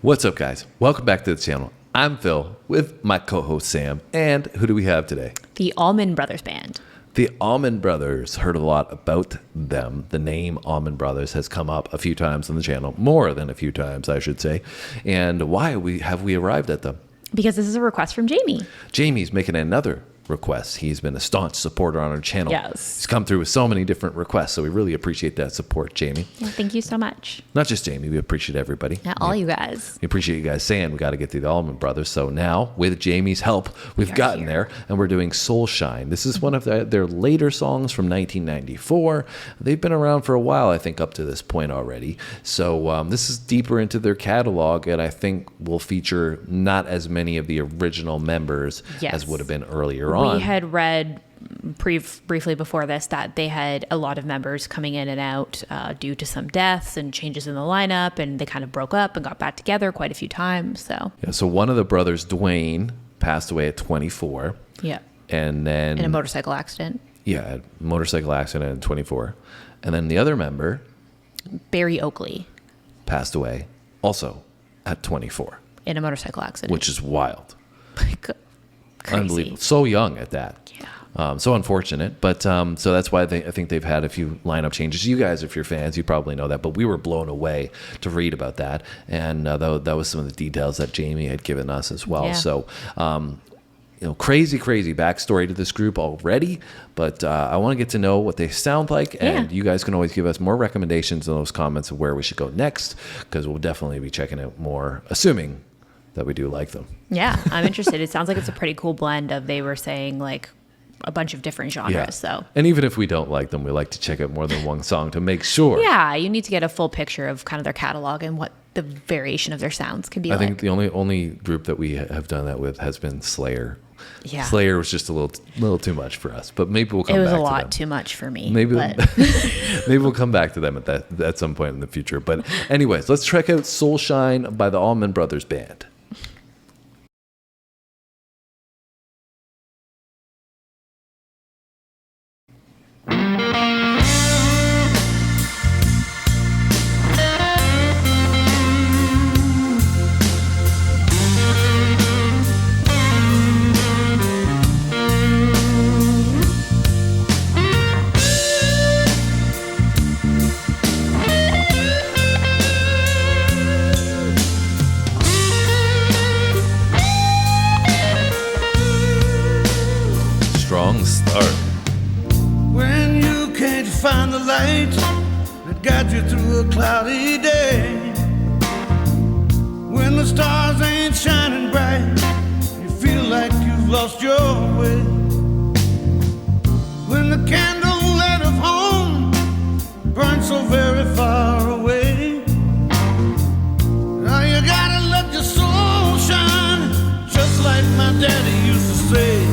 What's up, guys? Welcome back to the channel. I'm Phil with my co-host Sam, and who do we have today? The Allman Brothers Band. The Allman Brothers. Heard a lot about them. The name Allman Brothers has come up a few times on the channel, more than a few times, I should say. And why have we arrived at them? Because this is a request from Jamie. Jamie's making another request. He's been a staunch supporter on our channel. Yes. He's come through with so many different requests, so we really appreciate that support, Jamie. Yeah, thank you so much. Not just Jamie, we appreciate everybody. Yeah, all you guys. We appreciate you guys saying we got to get through the Allman Brothers. So now, with Jamie's help, we've gotten there, and we're doing Soulshine. This is one of their later songs from 1994. They've been around for a while, I think, up to this point already. So this is deeper into their catalog, and I think will feature not as many of the original members as would have been earlier on. We had read briefly before this that they had a lot of members coming in and out due to some deaths and changes in the lineup, and they kind of broke up and got back together quite a few times. So one of the brothers, Dwayne, passed away at 24. Yeah. And then in a motorcycle accident. Yeah, a motorcycle accident at 24. And then the other member, Barry Oakley, passed away also at 24. In a motorcycle accident. Which is wild. Crazy. Unbelievable. So young at that. Yeah. So unfortunate. But so that's why I think they've had a few lineup changes. You guys, if you're fans, you probably know that. But we were blown away to read about that. And that was some of the details that Jamie had given us as well. Yeah. So, crazy backstory to this group already. But I want to get to know what they sound like. And you guys can always give us more recommendations in those comments of where we should go next. Because we'll definitely be checking out more, assuming that we do like them. Yeah, I'm interested. It sounds like it's a pretty cool blend of, they were saying, like a bunch of different genres. Yeah. So, and even if we don't like them, we like to check out more than one song to make sure. Yeah, you need to get a full picture of kind of their catalog and what the variation of their sounds could be like. I think the only group that we have done that with has been Slayer. Yeah. Slayer was just a little too much for us, but maybe we'll come back to them. It was a lot too much for me. Maybe we'll come back to them at some point in the future. But anyways, let's check out Soulshine by the Allman Brothers Band. Strong start. When you can't find the light that got you through a cloudy day, when the stars ain't shining bright, you feel like you've lost your way. When the candle light of home burns so very far away, now you gotta let your soul shine, just like my daddy used to say.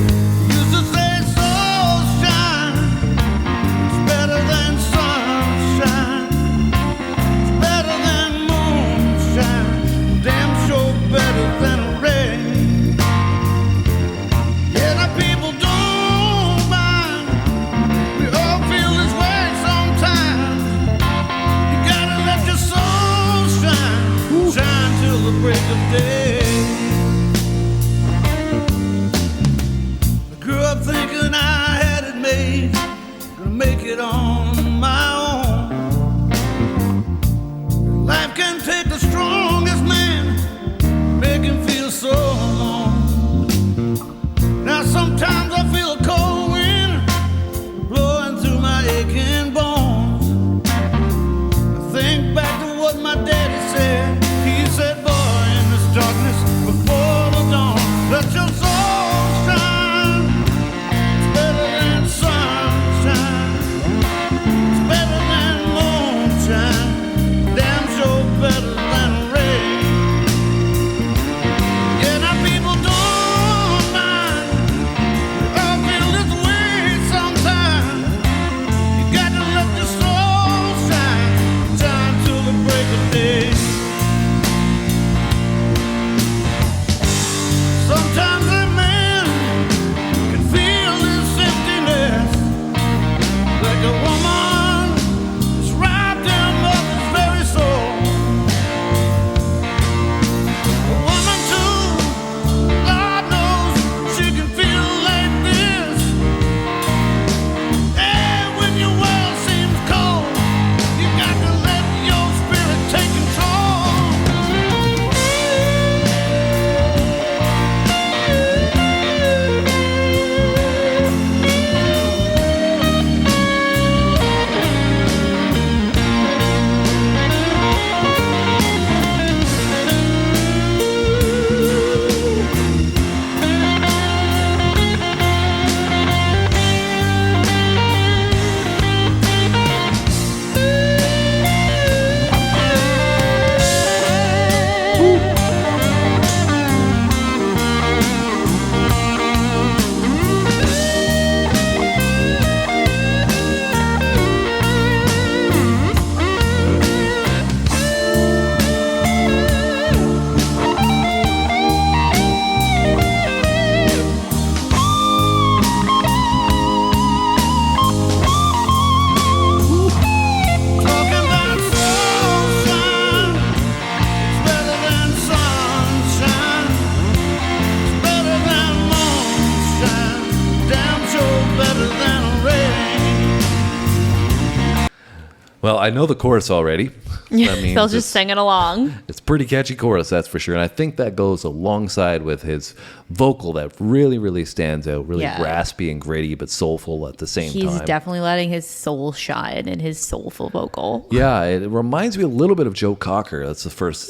I know the chorus already. That means They'll just sing it along. it's pretty catchy chorus, that's for sure. And I think that goes alongside with his vocal that really, really stands out, really raspy and gritty, but soulful at the same time. He's definitely letting his soul shine in his soulful vocal. Yeah, it reminds me a little bit of Joe Cocker. That's the first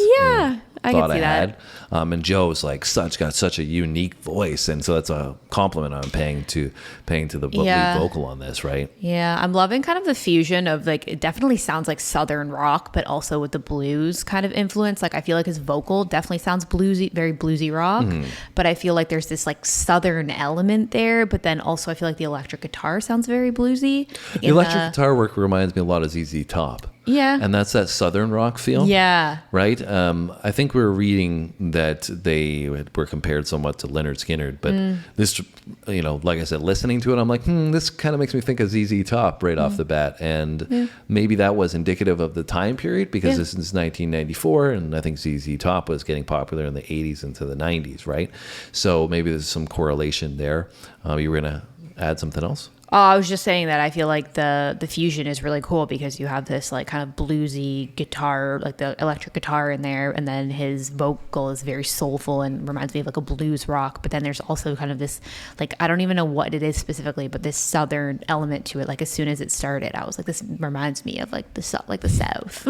I thought can see I that. had. And Joe's like got such a unique voice, and so that's a compliment I'm paying to the lead vocal on this, right? Yeah, I'm loving kind of the fusion of like, it definitely sounds like Southern rock, but also with the blues kind of influence. Like I feel like his vocal definitely sounds bluesy, very bluesy rock, but I feel like there's this like Southern element there, but then also I feel like the electric guitar sounds very bluesy. The electric guitar work reminds me a lot of ZZ Top. Yeah. And that's that Southern rock feel. Yeah. Right? I think we were reading that they were compared somewhat to Leonard Skinner, but this, like I said, listening to it, I'm like, this kind of makes me think of ZZ Top right off the bat. And maybe that was indicative of the time period because this is 1994, and I think ZZ Top was getting popular in the 80s into the 90s, right? So maybe there's some correlation there. You were going to add something else? Oh, I was just saying that I feel like the fusion is really cool because you have this like kind of bluesy guitar, like the electric guitar in there, and then his vocal is very soulful and reminds me of like a blues rock. But then there's also kind of this, like, I don't even know what it is specifically, but this Southern element to it. Like as soon as it started, I was like, this reminds me of like the South.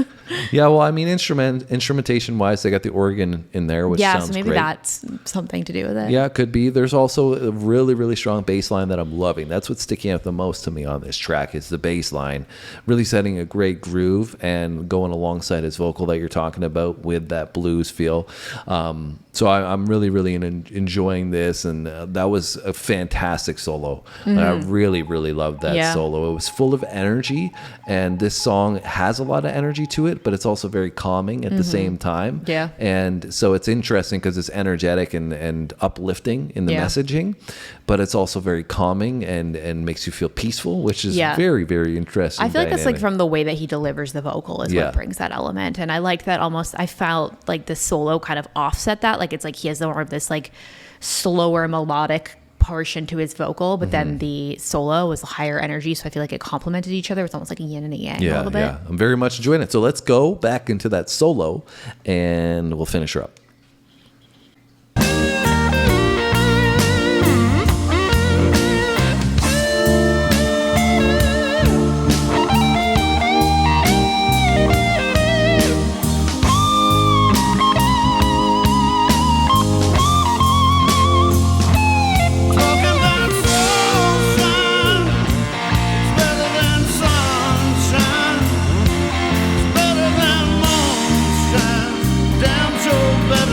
Yeah, well, I mean, instrumentation wise, they got the organ in there, which sounds so maybe great. that's something to do with it. Yeah, it could be. There's also a really, really strong bass line that I'm loving. That's what's sticking out the most to me on this track is the bass line, really setting a great groove and going alongside his vocal that you're talking about with that blues feel. So I'm really, really enjoying this, and that was a fantastic solo. And I really, really loved that solo. It was full of energy, and this song has a lot of energy to it, but it's also very calming at the same time. Yeah. And so it's interesting because it's energetic and uplifting in the messaging, but it's also very calming and makes you feel peaceful, which is very, very interesting. I feel like that's like from the way that he delivers the vocal is what brings that element. And I liked that I felt like the solo kind of offset that. Like it's like he has more of this like slower melodic portion to his vocal, but then the solo was higher energy. So I feel like it complemented each other. It's almost like a yin and a yang a little bit. Yeah, I'm very much enjoying it. So let's go back into that solo and we'll finish her up. Better than moonshine, damn sure better.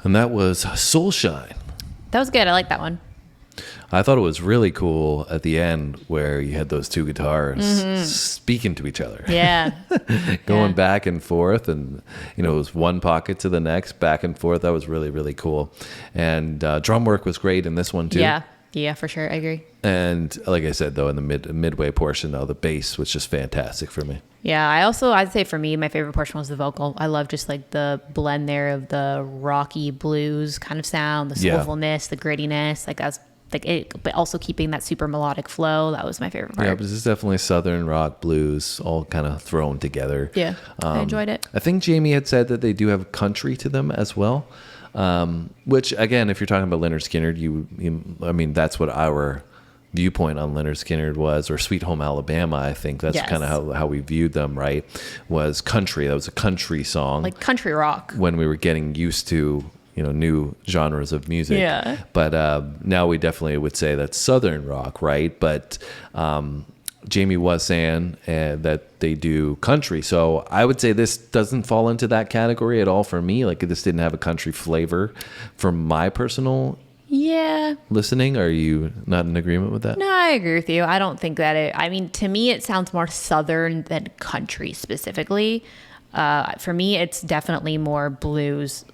And that was Soulshine. That was good. I like that one. I thought it was really cool at the end where you had those two guitars speaking to each other. Yeah. Going back and forth, and it was one pocket to the next, back and forth. That was really, really cool. And drum work was great in this one too. Yeah, for sure. I agree. And like I said, though, in the midway portion, though, the bass was just fantastic for me. Yeah, I'd say for me, my favorite portion was the vocal. I love just like the blend there of the rocky blues kind of sound, the soulfulness, the grittiness, but also keeping that super melodic flow. That was my favorite part. Yeah, but this is definitely Southern rock blues all kind of thrown together. Yeah, I enjoyed it. I think Jamie had said that they do have country to them as well, which again, if you're talking about Leonard Skinner, that's what our viewpoint on Leonard Skinner was, or Sweet Home Alabama. I think that's kind of how we viewed them, right? Was country. That was a country song, like country rock, when we were getting used to new genres of music. Yeah. But now we definitely would say that's Southern rock, right? But Jamie was saying that they do country. So I would say this doesn't fall into that category at all for me. Like, this didn't have a country flavor for my personal listening. Are you not in agreement with that? No, I agree with you. I don't think that to me, it sounds more Southern than country specifically. For me, it's definitely more blues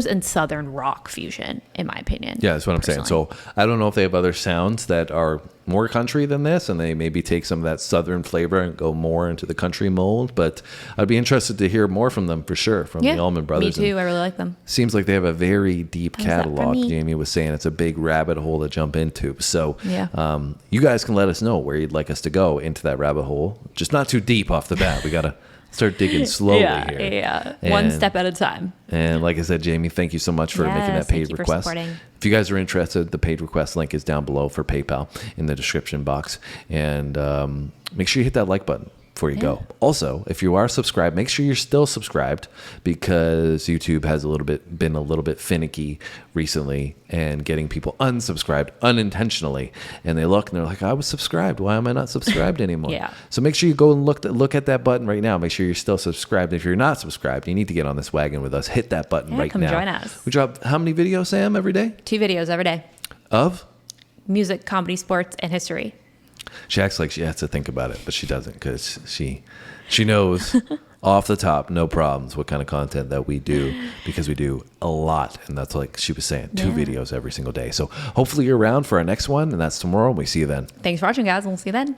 and Southern rock fusion, in my opinion. Yeah, that's what I'm saying. So I don't know if they have other sounds that are more country than this, and they maybe take some of that Southern flavor and go more into the country mold. But I'd be interested to hear more from them for sure, from the Allman Brothers. Me too. I really like them. Seems like they have a very deep catalog. Jamie was saying it's a big rabbit hole to jump into. So you guys can let us know where you'd like us to go into that rabbit hole. Just not too deep off the bat. We got to start digging slowly here. Yeah, one step at a time. And like I said, Jamie, thank you so much for making that paid request. If you guys are interested, the paid request link is down below for PayPal in the description box. And make sure you hit that like button before you go. Also, if you are subscribed, make sure you're still subscribed, because YouTube has been a little bit finicky recently and getting people unsubscribed unintentionally. And they look and they're like, I was subscribed. Why am I not subscribed anymore? So make sure you go and look at that button right now. Make sure you're still subscribed. If you're not subscribed, you need to get on this wagon with us. Hit that button right now. Come join us. We drop how many videos, Sam, every day? 2 videos every day. Of? Music, comedy, sports, and history. She acts like she has to think about it, but she doesn't, because she knows off the top, no problems, what kind of content that we do, because we do a lot. And that's, like she was saying, 2 videos every single day. So hopefully you're around for our next one, and that's tomorrow, and we see you then. Thanks for watching, guys, and we'll see you then.